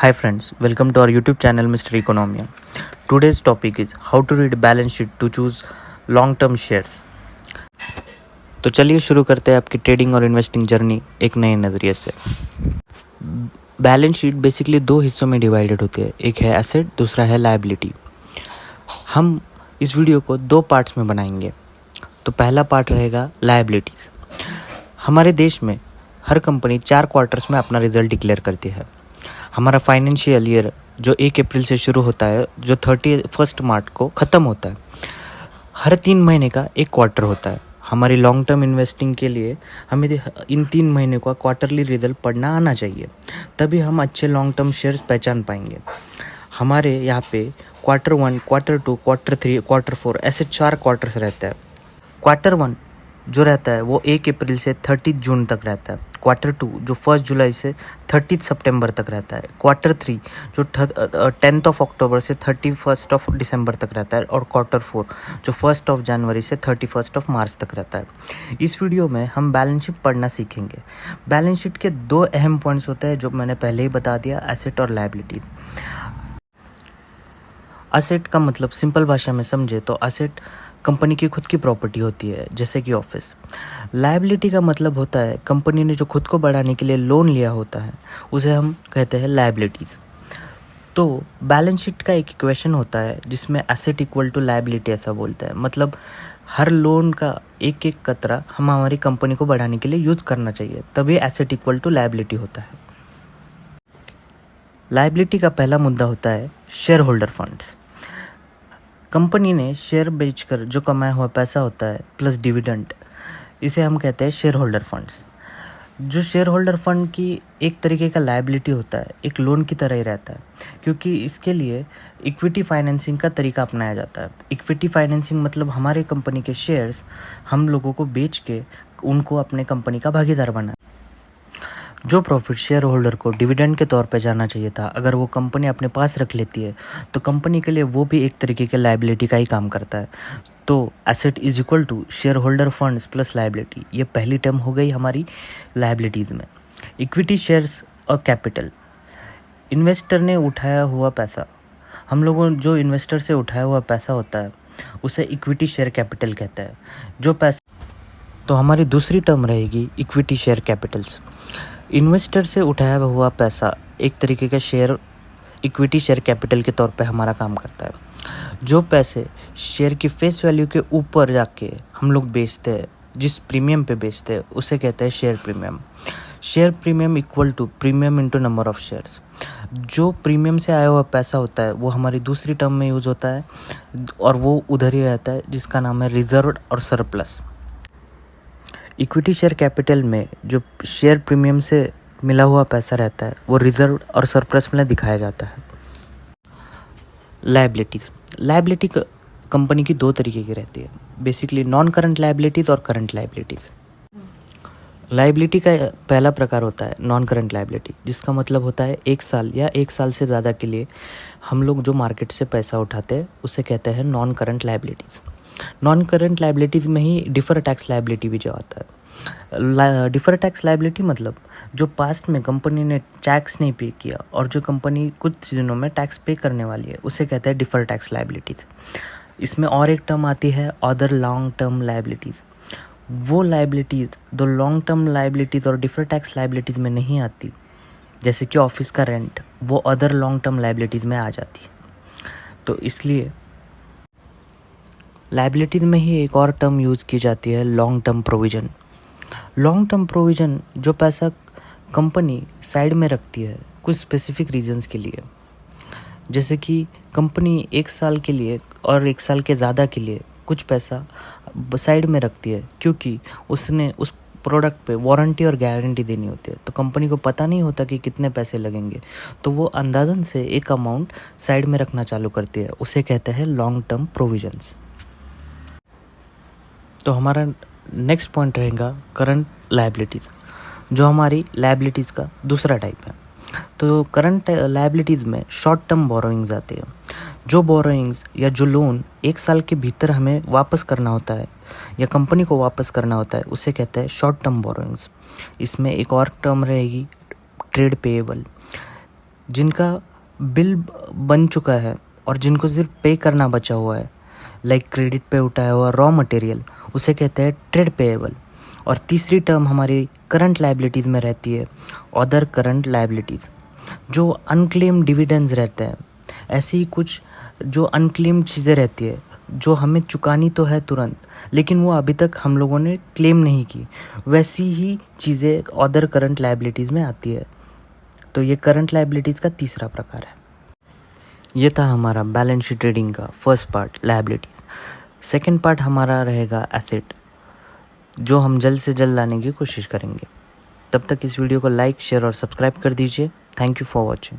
Hi friends, welcome to our YouTube channel Mr. Economia. Today's topic is how to read balance sheet to choose long term shares. तो चलिए शुरू करते हैं आपकी trading और investing journey एक नए नज़रिए से। बैलेंस शीट बेसिकली दो हिस्सों में डिवाइडेड होती है, एक है एसेट, दूसरा है लायबिलिटी। हम इस वीडियो को दो पार्ट्स में बनाएंगे। तो पहला पार्ट रहेगा लायबिलिटीज़। हमारे देश में हर कंपनी 4 क्वार्टर्स में अपना रिजल्ट डिक्लेयर करती है। हमारा फाइनेंशियल ईयर जो 1 अप्रैल से शुरू होता है, जो 31 मार्च को ख़त्म होता है, हर 3 महीने का एक क्वार्टर होता है। हमारी लॉन्ग टर्म इन्वेस्टिंग के लिए हमें इन 3 महीने का क्वार्टरली रिजल्ट पढ़ना आना चाहिए, तभी हम अच्छे लॉन्ग टर्म शेयर्स पहचान पाएंगे। हमारे यहाँ पे क्वार्टर 1, क्वार्टर 2, क्वार्टर 3, क्वार्टर 4 ऐसे 4 क्वार्टर्स रहते हैं। क्वार्टर 1 जो रहता है वो 1 अप्रैल से 30 जून तक रहता है। क्वार्टर 2 जो 1 जुलाई से 30 सितंबर तक रहता है। क्वार्टर 3 जो 10 अक्टूबर से 31 दिसंबर तक रहता है। और क्वार्टर 4 जो 1 जनवरी से 31 मार्च तक रहता है। इस वीडियो में हम बैलेंस शीट पढ़ना सीखेंगे। बैलेंस शीट के 2 अहम पॉइंट्स होते हैं जो मैंने पहले ही बता दिया, एसेट और लायबिलिटीज़। असेट का मतलब सिंपल भाषा में समझे तो असेट कंपनी की खुद की प्रॉपर्टी होती है, जैसे कि ऑफिस। लायबिलिटी का मतलब होता है कंपनी ने जो खुद को बढ़ाने के लिए लोन लिया होता है, उसे हम कहते हैं लायबिलिटीज़। तो बैलेंस शीट का एक इक्वेशन होता है जिसमें एसेट इक्वल टू लायबिलिटी ऐसा बोलता है। मतलब हर लोन का एक एक कतरा हम हमारी कंपनी को बढ़ाने के लिए यूज़ करना चाहिए, तभी एसेट इक्वल टू लायबिलिटी होता है। लायबिलिटी का पहला मुद्दा होता है शेयर होल्डर फंड्स। कंपनी ने शेयर बेचकर जो कमाया हुआ पैसा होता है प्लस डिविडेंड, इसे हम कहते हैं शेयर होल्डर फंड्स। जो शेयर होल्डर फंड की एक तरीके का लायबिलिटी होता है, एक लोन की तरह ही रहता है, क्योंकि इसके लिए इक्विटी फाइनेंसिंग का तरीका अपनाया जाता है। इक्विटी फाइनेंसिंग मतलब हमारे कंपनी के शेयर्स हम लोगों को बेच के उनको अपने कंपनी का भागीदार बनाए। जो प्रॉफिट शेयर होल्डर को डिविडेंड के तौर पे जाना चाहिए था, अगर वो कंपनी अपने पास रख लेती है तो कंपनी के लिए वो भी एक तरीके के लायबिलिटी का ही काम करता है। तो asset is equal to share holder funds plus liability, ये पहली टर्म हो गई हमारी लायबिलिटीज़ में। इक्विटी शेयर्स और कैपिटल, इन्वेस्टर ने उठाया हुआ पैसा, हम लोगों जो इन्वेस्टर से उठाया हुआ पैसा होता है उसे इक्विटी शेयर कैपिटल कहता है। जो पैसा, तो हमारी दूसरी टर्म रहेगी इक्विटी शेयर कैपिटल्स। इन्वेस्टर से उठाया हुआ पैसा एक तरीके का शेयर इक्विटी शेयर कैपिटल के तौर पे हमारा काम करता है। जो पैसे शेयर की फेस वैल्यू के ऊपर जाके हम लोग बेचते हैं, जिस प्रीमियम पे बेचते हैं, उसे कहते हैं share premium. Share premium equal to premium into number of shares. जो प्रीमियम से आया हुआ पैसा होता है वो हमारी दूसरी टर्म में यूज़ होता है और वो उधर ही रहता है, जिसका नाम है रिजर्व और सरप्लस। इक्विटी शेयर कैपिटल में जो शेयर प्रीमियम से मिला हुआ पैसा रहता है वो रिजर्व और सरप्लस में दिखाया जाता है। लायबिलिटीज़, लायबिलिटी कंपनी की 2 तरीके की रहती है, बेसिकली नॉन करंट लायबिलिटीज़ और करंट लायबिलिटीज़। लायबिलिटी का पहला प्रकार होता है नॉन करंट लायबिलिटी, जिसका मतलब होता है 1 साल या 1 साल से ज़्यादा के लिए हम लोग जो मार्केट से पैसा उठाते हैं उसे कहते हैं non current liabilities. Non current liabilities में ही डिफर टैक्स लायबिलिटी भी जो आता है। डिफर टैक्स लायबिलिटी मतलब जो पास्ट में कंपनी ने टैक्स नहीं पे किया और जो कंपनी कुछ दिनों में टैक्स पे करने वाली है, उसे कहते हैं डिफर टैक्स लायबिलिटीज़। इसमें और एक टर्म आती है अदर लॉन्ग टर्म लायबिलिटीज़। वो लायबिलिटीज़ दो लॉन्ग टर्म लायबिलिटीज़ और डिफर टैक्स लायबिलिटीज़ में नहीं आती, जैसे कि ऑफिस का रेंट, वो अदर लॉन्ग टर्म लायबिलिटीज़ में आ जाती है। तो इसलिए लायबिलिटीज़ में ही एक और टर्म यूज़ की जाती है long term provision. Long term provision जो पैसा कंपनी साइड में रखती है कुछ स्पेसिफिक रीजंस के लिए, जैसे कि कंपनी 1 साल के लिए और 1 साल के ज़्यादा के लिए कुछ पैसा साइड में रखती है, क्योंकि उसने उस प्रोडक्ट पे वारंटी और गारंटी देनी होती है। तो कंपनी को पता नहीं होता कि कितने पैसे लगेंगे, तो वो अंदाज़न से एक अमाउंट साइड में रखना चालू करती है, उसे कहते हैं लॉन्ग टर्म प्रोविजंस। तो हमारा नेक्स्ट पॉइंट रहेगा करंट लायबिलिटीज़, जो हमारी लायबिलिटीज़ का दूसरा टाइप है। तो करंट लायबिलिटीज़ में शॉर्ट टर्म बोरोइंग्स आती है। जो बोरोइंग्स या जो लोन 1 साल के भीतर हमें वापस करना होता है या कंपनी को वापस करना होता है, उसे कहते हैं शॉर्ट टर्म बोरोइंग्स। इसमें एक और टर्म रहेगी ट्रेड पेएबल। जिनका बिल बन चुका है और जिनको सिर्फ पे करना बचा हुआ है, लाइक क्रेडिट पे उठाया हुआ रॉ मटेरियल, उसे कहते हैं ट्रेड पेएबल। और तीसरी टर्म हमारी करंट लायबिलिटीज़ में रहती है अदर करंट लायबिलिटीज़, जो अनक्लेम्ड डिविडेंड्स रहते हैं। ऐसी ही कुछ जो अनक्लेम्ड चीज़ें रहती है जो हमें चुकानी तो है तुरंत, लेकिन वो अभी तक हम लोगों ने क्लेम नहीं की, वैसी ही चीज़ें अदर करंट लायबिलिटीज़ में आती है। तो ये करंट लायबिलिटीज़ का तीसरा प्रकार है। ये था हमारा बैलेंस शीट रीडिंग का first part, liabilities. Second part हमारा रहेगा एसेट, जो हम जल्द से जल्द लाने की कोशिश करेंगे। तब तक इस वीडियो को लाइक, शेयर और सब्सक्राइब कर दीजिए। Thank you for watching.